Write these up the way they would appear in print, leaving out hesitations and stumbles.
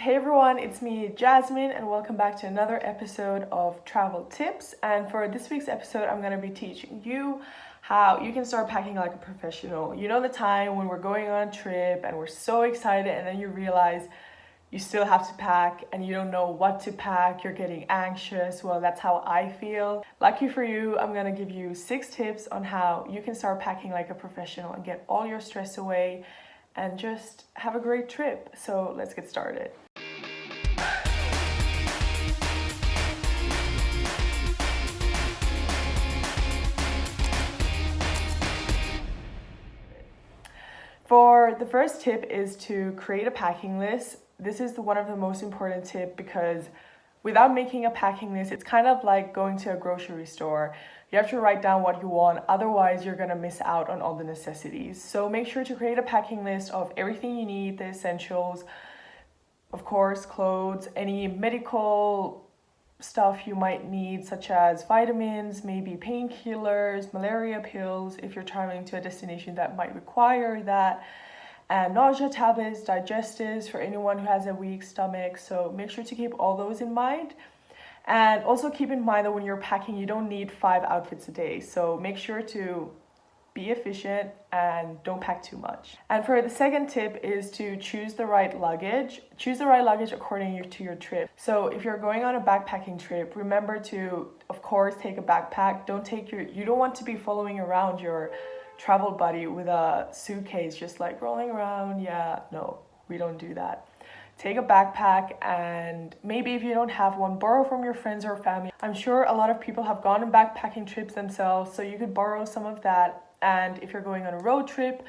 Hey everyone, it's me Jasmine and welcome back to another episode of Travel Tips. And for this week's episode, I'm going to be teaching you how you can start packing like a professional. You know the time when we're going on a trip and we're so excited and then you realize you still have to pack and you don't know what to pack, you're getting anxious. Well, that's how I feel. Lucky for you, I'm going to give you 6 tips on how you can start packing like a professional and get all your stress away and just have a great trip. So let's get started. For the first tip is to create a packing list. This is one of the most important tip because without making a packing list, it's kind of like going to a grocery store. You have to write down what you want, otherwise you're gonna miss out on all the necessities. So make sure to create a packing list of everything you need, the essentials, of course, clothes, any medical stuff you might need, such as vitamins, maybe painkillers, malaria pills, if you're traveling to a destination that might require that, and nausea tablets, digestives for anyone who has a weak stomach. So make sure to keep all those in mind. And also keep in mind that when you're packing, you don't need 5 outfits a day. So make sure to be efficient and don't pack too much. And for the second tip is to choose the right luggage. Choose the right luggage according to your trip. So if you're going on a backpacking trip, remember to, of course, take a backpack. You don't want to be following around your travel buddy with a suitcase, just like rolling around. Yeah, no, we don't do that. Take a backpack, and maybe if you don't have one, borrow from your friends or family. I'm sure a lot of people have gone on backpacking trips themselves, so you could borrow some of that. And if you're going on a road trip,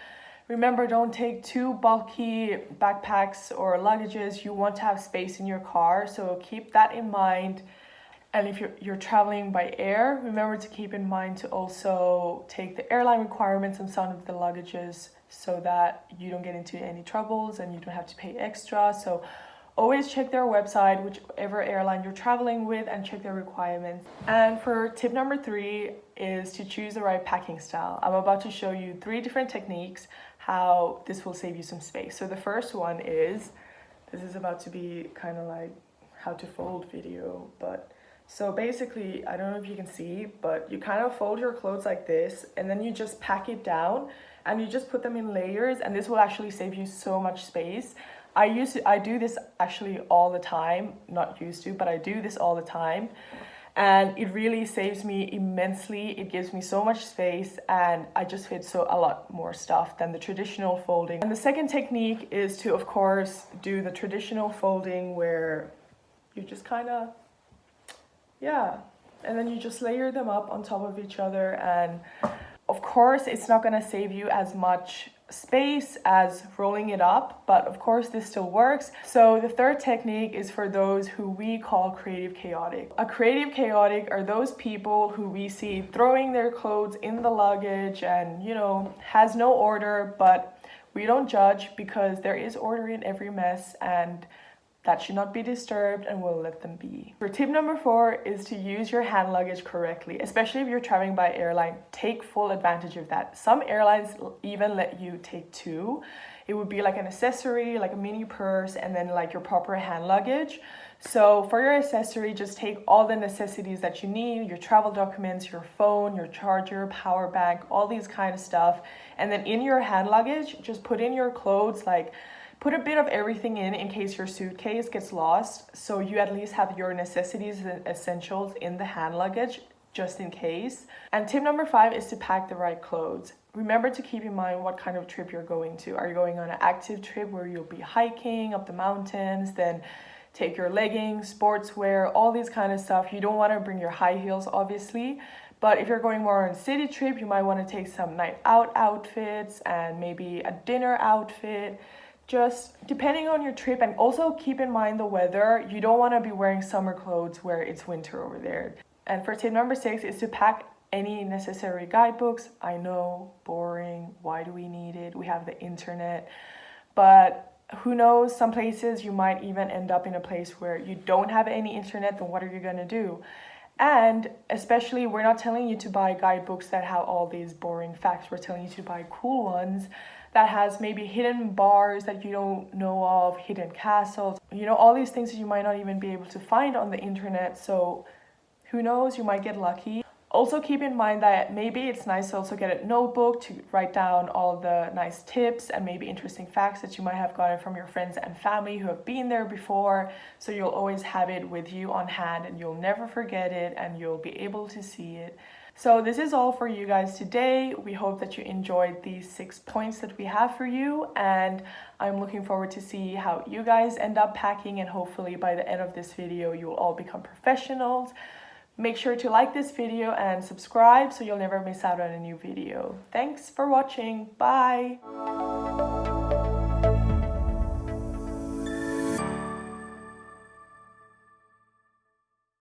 remember, don't take too bulky backpacks or luggages. You want to have space in your car, so keep that in mind. And if you're traveling by air, remember to keep in mind to also take the airline requirements on some of the luggages so that you don't get into any troubles and you don't have to pay extra. So always check their website, whichever airline you're traveling with, and check their requirements. And for tip number 3 is to choose the right packing style. I'm about to show you 3 different techniques how this will save you some space. So the first one is, this is about to be kind of like how to fold video, but so basically, I don't know if you can see, but you kind of fold your clothes like this and then you just pack it down and you just put them in layers, and this will actually save you so much space. I do this actually all the time, not used to, but I do this all the time. And it really saves me immensely. It gives me so much space and I just fit a lot more stuff than the traditional folding. And the second technique is to, of course, do the traditional folding where you just kind of, and then you just layer them up on top of each other. And of course, it's not going to save you as much space as rolling it up, but of course this still works. So the third technique is for those who we call creative chaotic. A creative chaotic are those people who we see throwing their clothes in the luggage and, has no order, but we don't judge because there is order in every mess and that should not be disturbed, and we'll let them be. For tip number 4 is to use your hand luggage correctly, especially if you're traveling by airline. Take full advantage of that. Some airlines even let you take 2. It would be like an accessory, like a mini purse, and then like your proper hand luggage. So for your accessory, just take all the necessities that you need, your travel documents, your phone, your charger, power bank, all these kind of stuff. And then in your hand luggage, just put in your clothes, put a bit of everything in case your suitcase gets lost, so you at least have your necessities and essentials in the hand luggage just in case. And tip number 5 is to pack the right clothes. Remember to keep in mind what kind of trip you're going to. Are you going on an active trip where you'll be hiking up the mountains? Then take your leggings, sportswear, all these kind of stuff. You don't want to bring your high heels, obviously. But if you're going more on a city trip, you might want to take some night out outfits and maybe a dinner outfit. Just depending on your trip, and also keep in mind the weather. You don't want to be wearing summer clothes where it's winter over there. And for tip number 6 is to pack any necessary guidebooks. I know, boring, why do we need it? We have the internet. But who knows, some places you might even end up in a place where you don't have any internet, then what are you going to do? And especially, we're not telling you to buy guidebooks that have all these boring facts. We're telling you to buy cool ones that has maybe hidden bars that you don't know of, hidden castles, you know, all these things that you might not even be able to find on the internet. So who knows, you might get lucky. Also keep in mind that maybe it's nice to also get a notebook to write down all the nice tips and maybe interesting facts that you might have gotten from your friends and family who have been there before. So you'll always have it with you on hand and you'll never forget it and you'll be able to see it. So this is all for you guys today. We hope that you enjoyed these 6 points that we have for you, and I'm looking forward to see how you guys end up packing, and hopefully by the end of this video you will all become professionals. Make sure to like this video and subscribe so you'll never miss out on a new video. Thanks for watching. Bye!